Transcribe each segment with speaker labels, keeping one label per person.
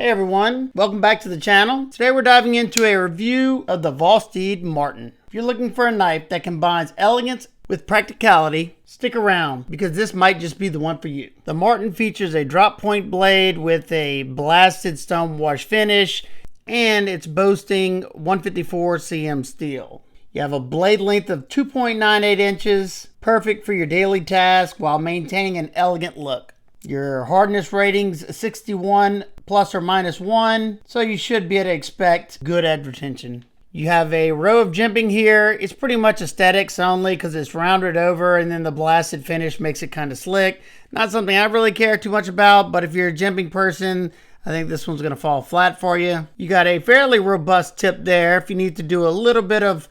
Speaker 1: Hey everyone, welcome back to the channel. Today we're diving into a review of the Vosteed Marten. If you're looking for a knife that combines elegance with practicality, stick around because this might just be the one for you. The Marten features a drop point blade with a blasted stone wash finish, and it's boasting 154 cm steel. You have a blade length of 2.98 inches, perfect for your daily task while maintaining an elegant look. Your hardness rating's 61 plus or minus 1, so you should be able to expect good edge retention. You have a row of jimping here. It's pretty much aesthetics only because it's rounded over and then the blasted finish makes it kind of slick. Not something I really care too much about, but if you're a jimping person, I think this one's going to fall flat for you. You got a fairly robust tip there. If you need to do a little bit of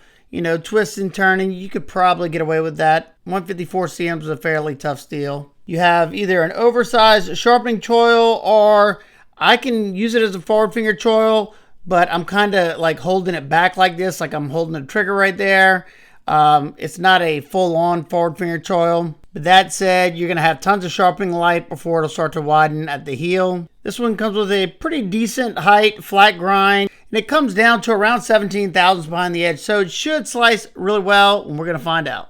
Speaker 1: twist and turning, you could probably get away with that. 154 cm is a fairly tough steel. You have either an oversized sharpening choil, or I can use it as a forward finger choil, but I'm kind of like holding it back like this, like I'm holding the trigger right there. It's not a full-on forward finger choil. But that said, you're going to have tons of sharpening light before it'll start to widen at the heel. This one comes with a pretty decent height, flat grind, and it comes down to around 17 thousandths behind the edge, so it should slice really well, and we're going to find out.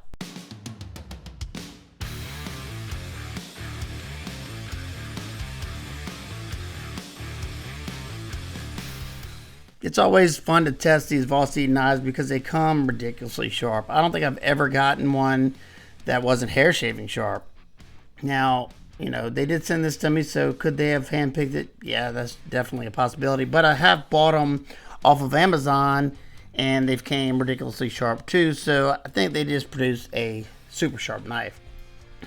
Speaker 1: It's always fun to test these Vosteed knives because they come ridiculously sharp. I don't think I've ever gotten one that wasn't hair shaving sharp. Now, they did send this to me, so could they have handpicked it? Yeah, that's definitely a possibility. But I have bought them off of Amazon, and they've came ridiculously sharp too. So I think they just produced a super sharp knife.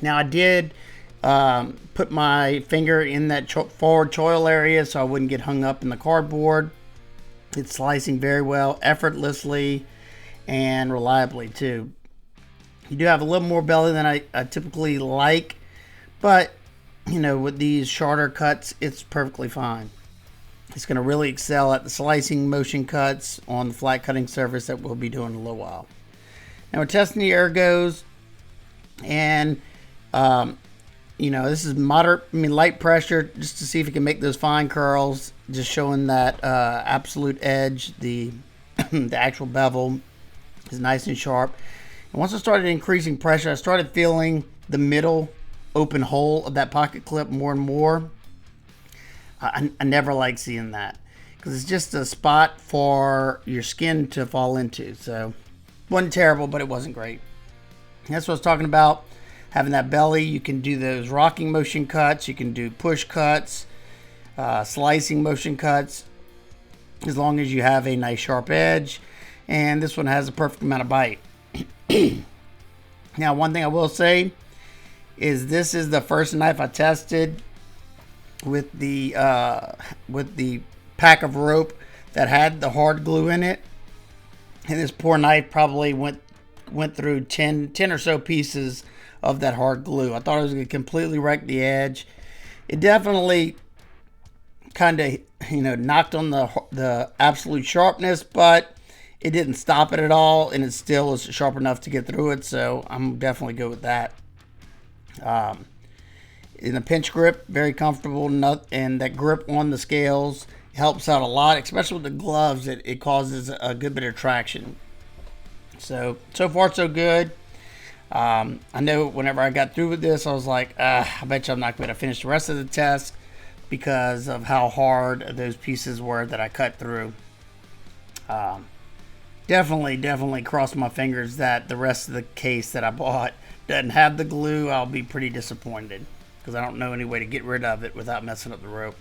Speaker 1: Now, I did put my finger in that forward choil area so I wouldn't get hung up in the cardboard. It's slicing very well, effortlessly, and reliably too. You do have a little more belly than I typically like, but with these shorter cuts, it's perfectly fine. It's going to really excel at the slicing motion cuts on the flat cutting surface that we'll be doing in a little while. Now we're testing the ergos, and this is light pressure just to see if it can make those fine curls, just showing that absolute edge. The the actual bevel is nice and sharp. And once I started increasing pressure, I started feeling the middle open hole of that pocket clip more and more. I never like seeing that because it's just a spot for your skin to fall into. So it wasn't terrible, but it wasn't great. And that's what I was talking about. Having that belly, you can do those rocking motion cuts, you can do push cuts, slicing motion cuts, as long as you have a nice sharp edge. And this one has a perfect amount of bite. Now, one thing I will say is this is the first knife I tested with the pack of rope that had the hard glue in it. And this poor knife probably went through 10 or so pieces of that hard glue. I thought it was going to completely wreck the edge. It definitely kind of knocked on the absolute sharpness, but it didn't stop it at all, and it still is sharp enough to get through it, so I'm definitely good with that. In the pinch grip, very comfortable, and that grip on the scales helps out a lot, especially with the gloves. It causes a good bit of traction. So far so good. I know whenever I got through with this, I was like, I bet you I'm not going to finish the rest of the test because of how hard those pieces were that I cut through. Definitely cross my fingers that the rest of the case that I bought doesn't have the glue. I'll be pretty disappointed because I don't know any way to get rid of it without messing up the rope.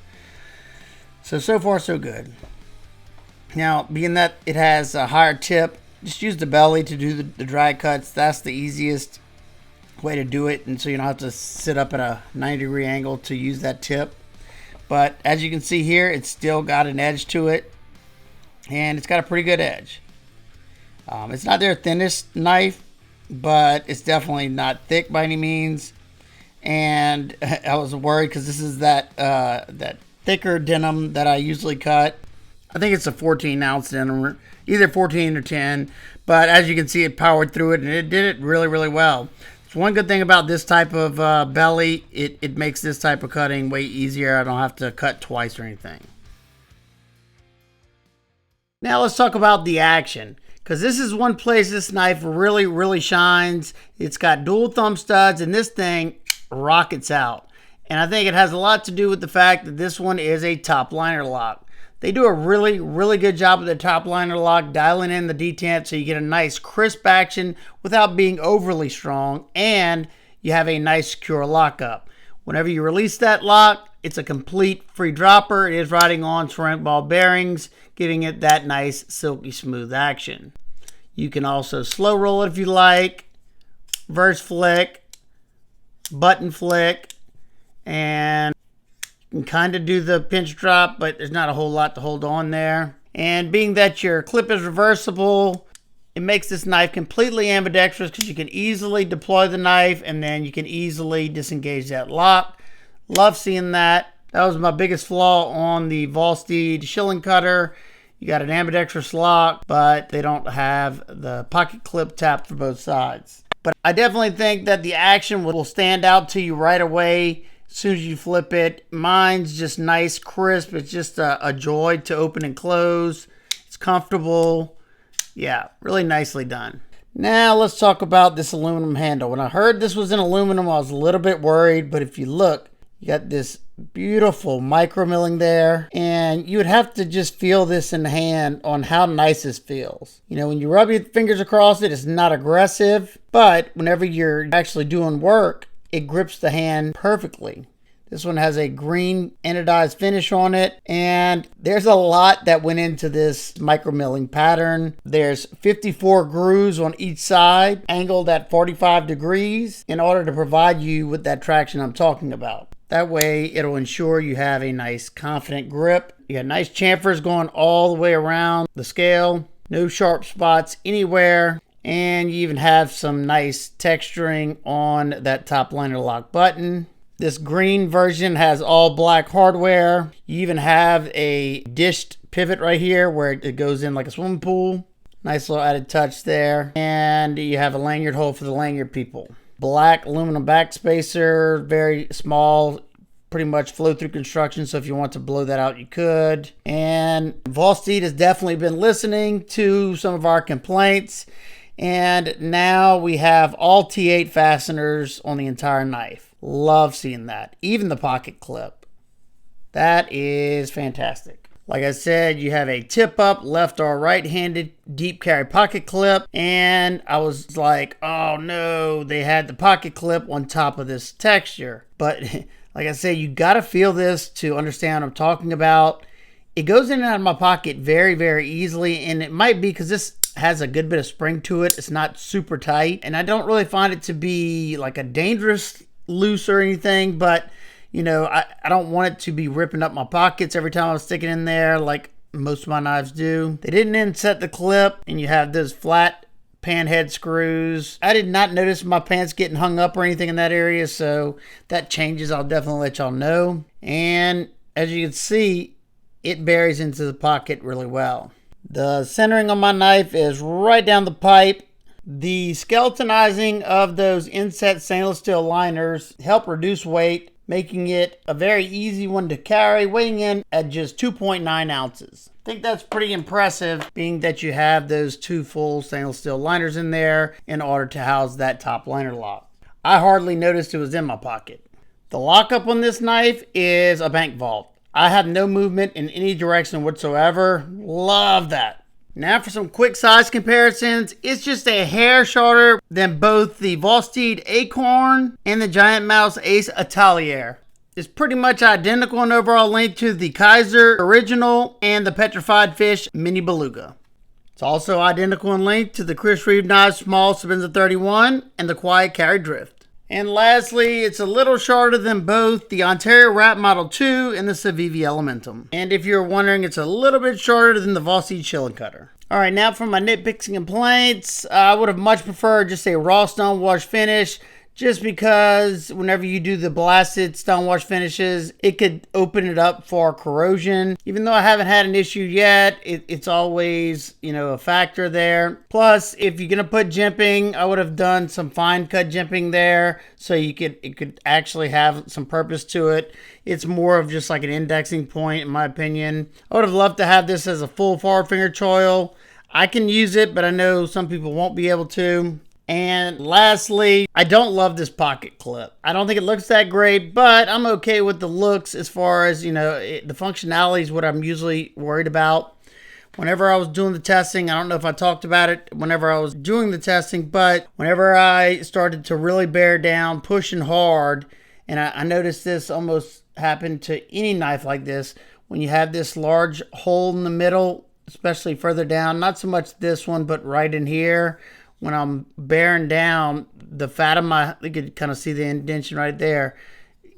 Speaker 1: So far so good. Now, being that it has a higher tip, just use the belly to do the drag cuts. That's the easiest way to do it, and so you don't have to sit up at a 90-degree angle to use that tip. But as you can see here, it's still got an edge to it, and it's got a pretty good edge. It's not their thinnest knife, but it's definitely not thick by any means. And I was worried because this is that thicker denim that I usually cut. I think it's a 14-ounce denim, either 14 or 10. But as you can see, it powered through it, and it did it really, really well. So one good thing about this type of belly, it makes this type of cutting way easier. I don't have to cut twice or anything. Now let's talk about the action, because this is one place this knife really shines. It's got dual thumb studs, and this thing rockets out. And I think it has a lot to do with the fact that this one is a top liner lock. They do a really good job with the top liner lock, dialing in the detent so you get a nice crisp action without being overly strong, and you have a nice secure lockup. Whenever you release that lock, it's a complete free dropper. It is riding on ceramic ball bearings, giving it that nice silky smooth action. You can also slow roll it if you like, reverse flick, button flick, and you can kind of do the pinch drop, but there's not a whole lot to hold on there. And being that your clip is reversible, it makes this knife completely ambidextrous because you can easily deploy the knife and then you can easily disengage that lock. Love seeing that. That was my biggest flaw on the Vosteed shilling cutter. You got an ambidextrous lock, but they don't have the pocket clip tap for both sides. But I definitely think that the action will stand out to you right away as soon as you flip it. Mine's just nice, crisp. It's just a joy to open and close. It's comfortable. Yeah, really nicely done. Now let's talk about this aluminum handle. When I heard this was in aluminum, I was a little bit worried, but if you look, you got this beautiful micro milling there, and you would have to just feel this in the hand on how nice this feels. You know, when you rub your fingers across it, it's not aggressive, but whenever you're actually doing work, it grips the hand perfectly. This one has a green anodized finish on it, and there's a lot that went into this micro milling pattern. There's 54 grooves on each side, angled at 45 degrees in order to provide you with that traction I'm talking about. That way, it'll ensure you have a nice, confident grip. You got nice chamfers going all the way around the scale. No sharp spots anywhere. And you even have some nice texturing on that top liner lock button. This green version has all black hardware. You even have a dished pivot right here where it goes in like a swimming pool. Nice little added touch there. And you have a lanyard hole for the lanyard people. Black aluminum back spacer, very small, pretty much flow through construction, so if you want to blow that out you could. And Vosteed has definitely been listening to some of our complaints, and now we have all T8 fasteners on the entire knife. Love seeing that. Even the pocket clip. That is fantastic. Like I said, you have a tip up left or right-handed deep carry pocket clip, and I was like, oh no, they had the pocket clip on top of this texture. But like I said, you got to feel this to understand what I'm talking about. It goes in and out of my pocket very easily, and it might be because this has a good bit of spring to it. It's not super tight, and I don't really find it to be like a dangerous loose or anything, but you know, I don't want it to be ripping up my pockets every time I was sticking in there like most of my knives do. They didn't inset the clip, and you have those flat pan head screws. I did not notice my pants getting hung up or anything in that area, so that changes. I'll definitely let y'all know. And as you can see, it buries into the pocket really well. The centering on my knife is right down the pipe. The skeletonizing of those inset stainless steel liners help reduce weight, making it a very easy one to carry, weighing in at just 2.9 ounces. I think that's pretty impressive, being that you have those two full stainless steel liners in there in order to house that top liner lock. I hardly noticed it was in my pocket. The lockup on this knife is a bank vault. I have no movement in any direction whatsoever. Love that. Now for some quick size comparisons. It's just a hair shorter than both the Vosteed Acorn and the Giant Mouse Ace Atelier. It's pretty much identical in overall length to the Kaiser Original and the Petrified Fish Mini Beluga. It's also identical in length to the Chris Reeve Knives Small Sabenza 31 and the Quiet Carry Drift. And lastly, it's a little shorter than both the Ontario Wrap Model 2 and the Civivi Elementum. And if you're wondering, it's a little bit shorter than the Vosteed Shilling Cutter. Alright, now for my nitpicks and complaints. I would have much preferred just a raw stone wash finish. just because whenever you do the blasted stonewash finishes, it could open it up for corrosion. Even though I haven't had an issue yet, it's always, a factor there. Plus, if you're gonna put jimping, I would have done some fine cut jimping there, so it could actually have some purpose to it. It's more of just like an indexing point, in my opinion. I would have loved to have this as a full forward finger choil. I can use it, but I know some people won't be able to. And lastly, I don't love this pocket clip. I don't think it looks that great, but I'm okay with the looks as far as, the functionality is what I'm usually worried about. Whenever I was doing the testing, I don't know if I talked about it whenever I was doing the testing, but whenever I started to really bear down, pushing hard, and I noticed this almost happened to any knife like this, when you have this large hole in the middle, especially further down, not so much this one, but right in here, when I'm bearing down, the fat of my, you could kind of see the indentation right there,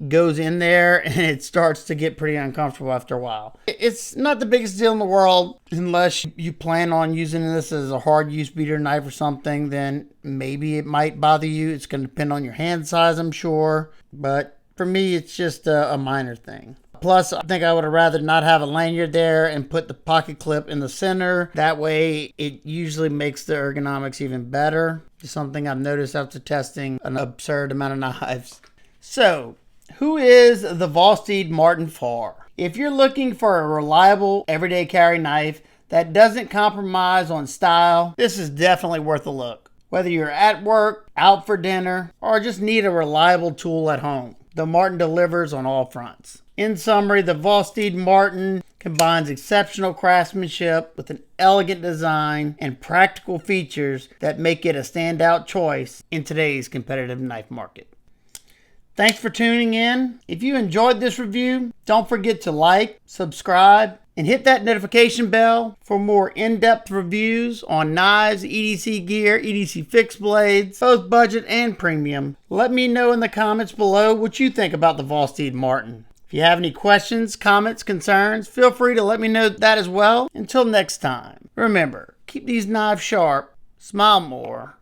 Speaker 1: goes in there and it starts to get pretty uncomfortable after a while. It's not the biggest deal in the world unless you plan on using this as a hard use beater knife or something, then maybe it might bother you. It's going to depend on your hand size, I'm sure. But for me, it's just a minor thing. Plus, I think I would have rather not have a lanyard there and put the pocket clip in the center. That way, it usually makes the ergonomics even better. Just something I've noticed after testing an absurd amount of knives. So, who is the Vosteed Marten for? If you're looking for a reliable everyday carry knife that doesn't compromise on style, this is definitely worth a look. Whether you're at work, out for dinner, or just need a reliable tool at home, the Marten delivers on all fronts. In summary, the Vosteed Marten combines exceptional craftsmanship with an elegant design and practical features that make it a standout choice in today's competitive knife market. Thanks for tuning in. If you enjoyed this review, don't forget to like, subscribe, and hit that notification bell for more in-depth reviews on knives, EDC gear, EDC fixed blades, both budget and premium. Let me know in the comments below what you think about the Vosteed Marten. If you have any questions, comments, concerns, feel free to let me know that as well. Until next time, remember, keep these knives sharp, smile more.